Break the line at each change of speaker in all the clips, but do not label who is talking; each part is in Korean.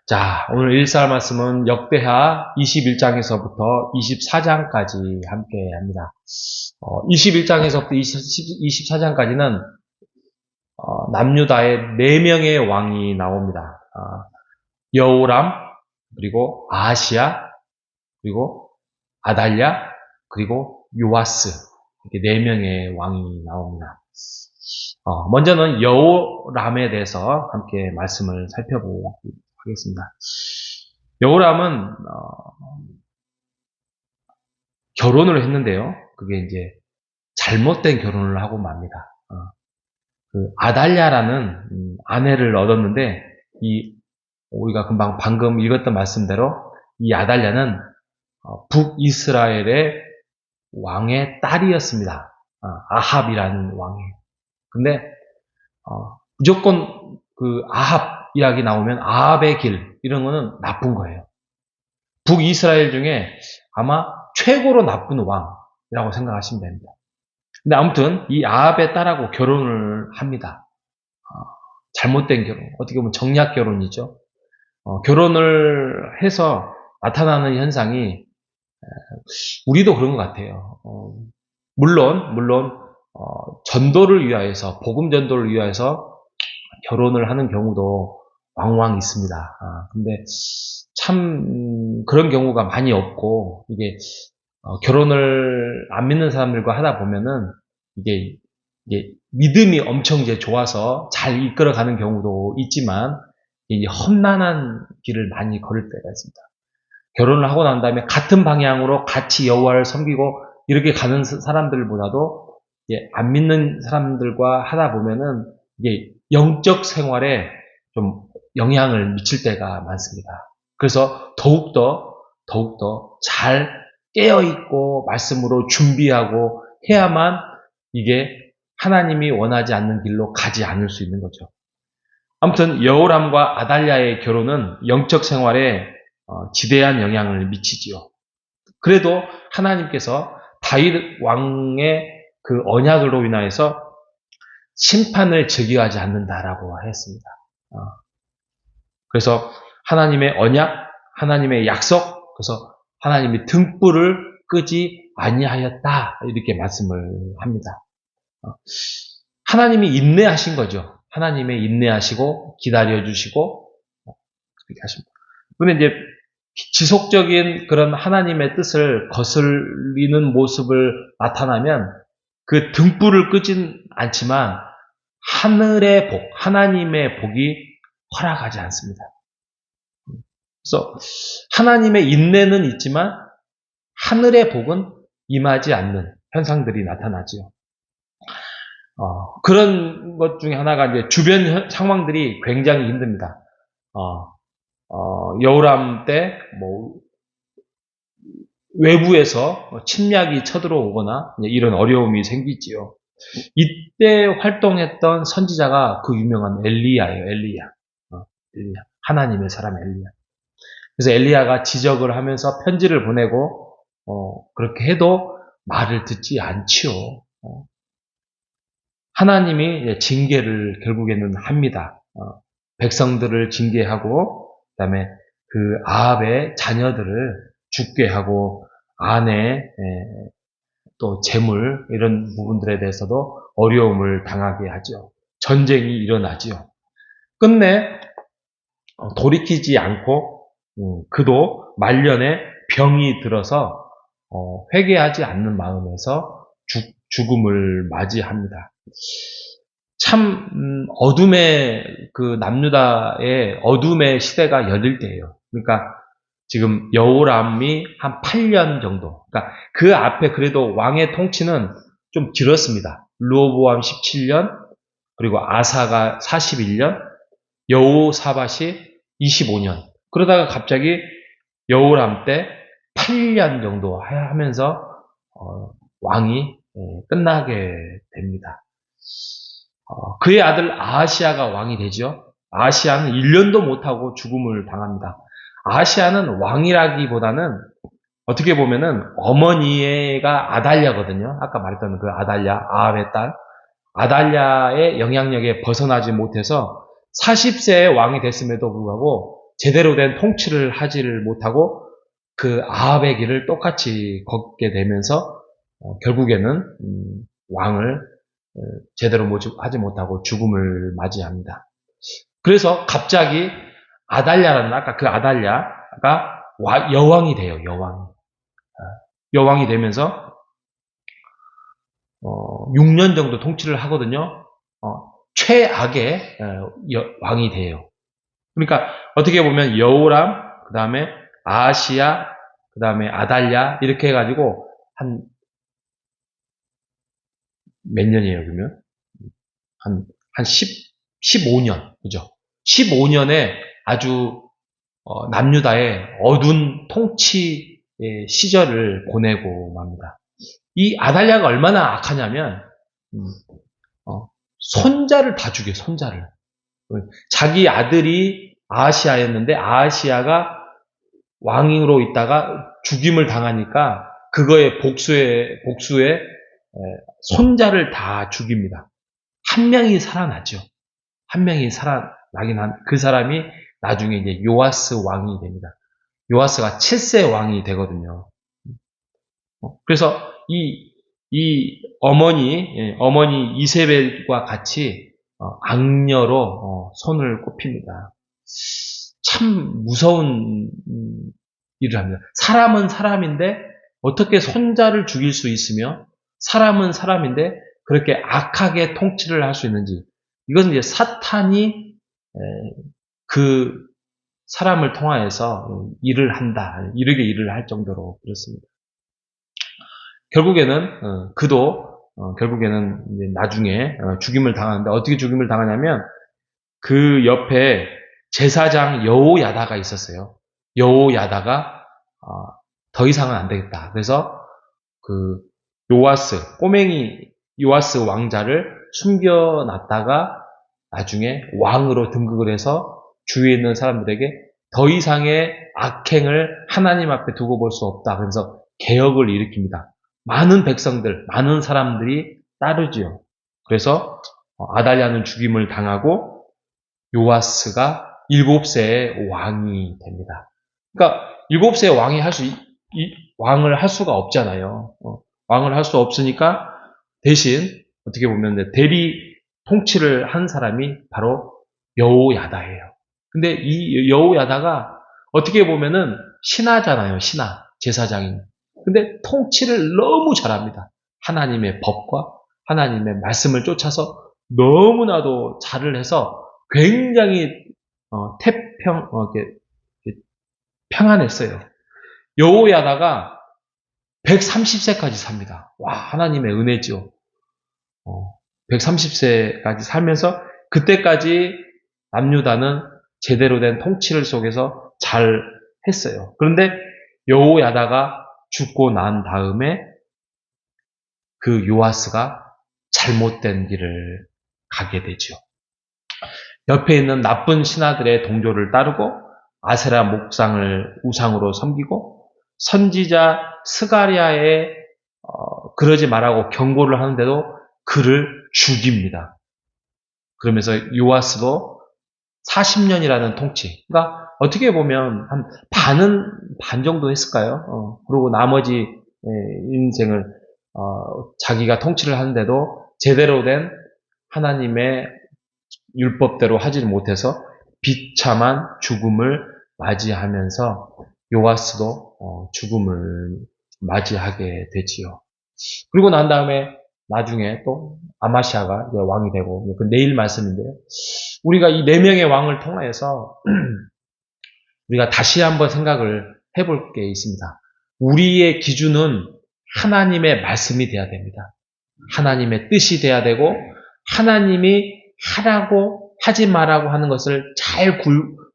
자, 오늘 일사할 말씀은 역대하 21장에서부터 24장까지 함께 합니다. 21장에서부터 24장까지는 남유다의 4명의 왕이 나옵니다. 여호람, 그리고 아하시야, 그리고 아달랴, 그리고 요아스, 이렇게 4명의 왕이 나옵니다. 먼저는 여호람에 대해서 함께 말씀을 살펴보고 하겠습니다. 여호람은 결혼을 했는데요. 그게 이제 잘못된 결혼을 하고 맙니다. 그 아달랴라는 아내를 얻었는데 우리가 방금 읽었던 말씀대로 이 아달랴는 북이스라엘의 왕의 딸이었습니다. 아합이라는 왕이에요. 근데 무조건 그 아합 이야기 나오면 아합의 길 이런 거는 나쁜 거예요. 북이스라엘 중에 아마 최고로 나쁜 왕이라고 생각하시면 됩니다. 근데 아무튼 이 아합의 딸하고 결혼을 합니다. 잘못된 결혼, 어떻게 보면 정략 결혼이죠. 결혼을 해서 나타나는 현상이 우리도 그런 것 같아요. 물론 전도를 위하여서 복음 전도를 위하여서 결혼을 하는 경우도 왕왕 있습니다. 근데 참 그런 경우가 많이 없고 이게 결혼을 안 믿는 사람들과 하다 보면은 이게 믿음이 엄청 이제 좋아서 잘 이끌어가는 경우도 있지만 이제 험난한 길을 많이 걸을 때가 있습니다. 결혼을 하고 난 다음에 같은 방향으로 같이 여호와를 섬기고 이렇게 가는 사람들보다도 안 믿는 사람들과 하다 보면은 이게 영적 생활에 좀 영향을 미칠 때가 많습니다. 그래서 더욱더 잘 깨어있고 말씀으로 준비하고 해야만 이게 하나님이 원하지 않는 길로 가지 않을 수 있는 거죠. 아무튼 여호람과 아달랴의 결혼은 영적 생활에 지대한 영향을 미치지요. 그래도 하나님께서 다윗 왕의 그 언약으로 인하여서 심판을 즉위하지 않는다라고 했습니다. 그래서 하나님의 언약, 하나님의 약속, 그래서 하나님이 등불을 끄지 아니하였다 이렇게 말씀을 합니다. 하나님이 인내하신 거죠. 하나님의 인내하시고 기다려주시고 그렇게 하십니다. 그런데 이제 지속적인 그런 하나님의 뜻을 거슬리는 모습을 나타나면 그 등불을 끄진 않지만 하늘의 복, 하나님의 복이 허락하지 않습니다. 그래서 하나님의 인내는 있지만 하늘의 복은 임하지 않는 현상들이 나타나죠. 그런 것 중에 하나가 이제 주변 상황들이 굉장히 힘듭니다. 여호람 때 외부에서 침략이 쳐들어오거나 이런 어려움이 생기지요. 이때 활동했던 선지자가 그 유명한 엘리야예요. 엘리야. 하나님의 사람 엘리야. 그래서 엘리야가 지적을 하면서 편지를 보내고 그렇게 해도 말을 듣지 않지요. 하나님이 징계를 결국에는 합니다. 백성들을 징계하고 그다음에 그 아합의 자녀들을 죽게 하고 아내 또 재물 이런 부분들에 대해서도 어려움을 당하게 하죠. 전쟁이 일어나죠. 끝내 돌이키지 않고 그도 말년에 병이 들어서 회개하지 않는 마음에서 죽음을 맞이합니다. 참 어둠의 그 남유다의 어둠의 시대가 열릴 때예요. 그러니까 지금 여호람이 한 8년 정도. 그러니까 그 앞에 그래도 왕의 통치는 좀 길었습니다. 르호보암 17년, 그리고 아사가 41년, 여호사밧이 25년. 그러다가 갑자기 여호람 때 8년 정도 하면서 왕이 끝나게 됩니다. 그의 아들 아하시야가 왕이 되죠. 아하시야는 1년도 못하고 죽음을 당합니다. 아하시야는 왕이라기보다는 어떻게 보면은 어머니가 아달랴거든요. 아까 말했던 그 아달랴, 아합의 딸. 아달랴의 영향력에 벗어나지 못해서 40세에 왕이 됐음에도 불구하고 제대로 된 통치를 하지를 못하고 그 아합의 길을 똑같이 걷게 되면서 결국에는 왕을 제대로 하지 못하고 죽음을 맞이합니다. 그래서 갑자기 아달랴라는 아까 그 아달랴가 여왕이 돼요. 여왕이 되면서 6년 정도 통치를 하거든요. 최악의 왕이 돼요. 그러니까 어떻게 보면 여호람, 그 다음에 아하시야, 그 다음에 아달랴 이렇게 해가지고 한 몇 년이에요, 그러면? 한 15년, 그죠? 15년에 아주 남유다의 어두운 통치 시절을 보내고 맙니다. 이 아달랴가 얼마나 악하냐면 손자를 다 죽여요. 손자를. 자기 아들이 아하시야였는데 아하시야가 왕으로 있다가 죽임을 당하니까 그거의 복수에 손자를 다 죽입니다. 한 명이 살아나죠. 한 명이 살아나긴 한 그 사람이 나중에 이제 요아스 왕이 됩니다. 요아스가 7세 왕이 되거든요. 그래서 이 어머니 이세벨과 같이 악녀로 손을 꼽힙니다. 참 무서운 일을 합니다. 사람은 사람인데 어떻게 손자를 죽일 수 있으며 사람은 사람인데 그렇게 악하게 통치를 할 수 있는지, 이것은 이제 사탄이 그 사람을 통하여서 일을 한다, 이렇게 일을 할 정도로 그렇습니다. 결국에는 결국에는 이제 나중에 죽임을 당하는데, 어떻게 죽임을 당하냐면 그 옆에 제사장 여호야다가 있었어요. 여호야다가 더 이상은 안 되겠다. 그래서 그 꼬맹이 요아스 왕자를 숨겨놨다가 나중에 왕으로 등극을 해서 주위에 있는 사람들에게 더 이상의 악행을 하나님 앞에 두고 볼 수 없다. 그래서 개혁을 일으킵니다. 많은 백성들, 많은 사람들이 따르지요. 그래서 아달랴는 죽임을 당하고 요아스가 7세의 왕이 됩니다. 그러니까 7세의 왕을 할 수가 없잖아요. 왕을 할 수 없으니까 대신 어떻게 보면 대리 통치를 한 사람이 바로 여호야다예요. 근데 이 여호야다가 어떻게 보면은 신하잖아요. 신하, 제사장인. 근데 통치를 너무 잘합니다. 하나님의 법과 하나님의 말씀을 쫓아서 너무나도 잘을 해서 굉장히 평안했어요. 여호야다가 130세까지 삽니다. 와, 하나님의 은혜죠. 130세까지 살면서 그때까지 남유다는 제대로 된 통치를 속에서 잘 했어요. 그런데 여호야다가 죽고 난 다음에 그 요아스가 잘못된 길을 가게 되죠. 옆에 있는 나쁜 신하들의 동조를 따르고 아세라 목상을 우상으로 섬기고 선지자 스가랴에 그러지 말라고 경고를 하는데도 그를 죽입니다. 그러면서 요아스도 40년이라는 통치, 그러니까 어떻게 보면 한 반 정도 했을까요? 그리고 나머지 인생을 자기가 통치를 하는데도 제대로 된 하나님의 율법대로 하지를 못해서 비참한 죽음을 맞이하면서 요아스도 죽음을 맞이하게 되지요. 그리고 난 다음에 나중에 또 아마시아가 왕이 되고, 그 내일 말씀인데요. 우리가 이 4명의 왕을 통해서 우리가 다시 한번 생각을 해볼 게 있습니다. 우리의 기준은 하나님의 말씀이 돼야 됩니다. 하나님의 뜻이 돼야 되고 하나님이 하라고 하지 말라고 하는 것을 잘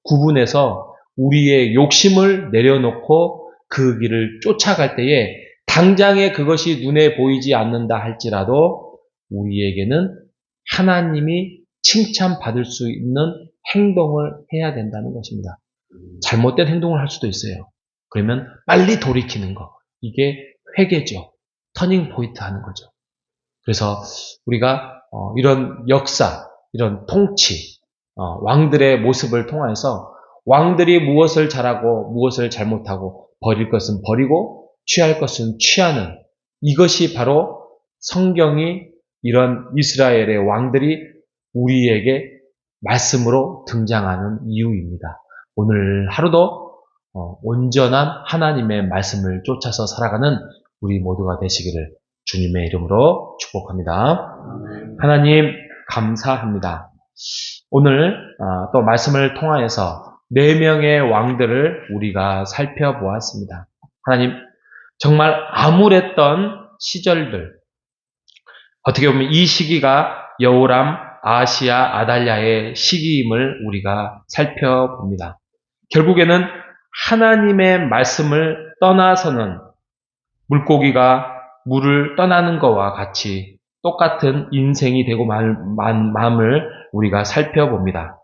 구분해서 우리의 욕심을 내려놓고 그 길을 쫓아갈 때에 당장에 그것이 눈에 보이지 않는다 할지라도 우리에게는 하나님이 칭찬받을 수 있는 행동을 해야 된다는 것입니다. 잘못된 행동을 할 수도 있어요. 그러면 빨리 돌이키는 거. 이게 회개죠. 터닝 포인트 하는 거죠. 그래서 우리가 이런 역사, 이런 통치, 왕들의 모습을 통해서 왕들이 무엇을 잘하고 무엇을 잘못하고 버릴 것은 버리고 취할 것은 취하는 이것이 바로 성경이 이런 이스라엘의 왕들이 우리에게 말씀으로 등장하는 이유입니다. 오늘 하루도 온전한 하나님의 말씀을 쫓아서 살아가는 우리 모두가 되시기를 주님의 이름으로 축복합니다. 하나님 감사합니다. 오늘 또 말씀을 통하여서 4명의 왕들을 우리가 살펴보았습니다. 하나님 정말 암울했던 시절들, 어떻게 보면 이 시기가 여호람, 아하시야, 아달랴의 시기임을 우리가 살펴봅니다. 결국에는 하나님의 말씀을 떠나서는 물고기가 물을 떠나는 것과 같이 똑같은 인생이 되고 마음을 우리가 살펴봅니다.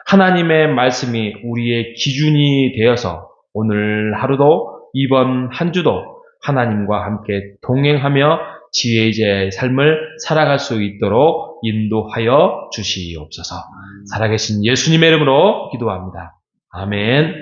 하나님의 말씀이 우리의 기준이 되어서 오늘 하루도 이번 한 주도 하나님과 함께 동행하며 지혜의 삶을 살아갈 수 있도록 인도하여 주시옵소서. 살아계신 예수님의 이름으로 기도합니다. 아멘.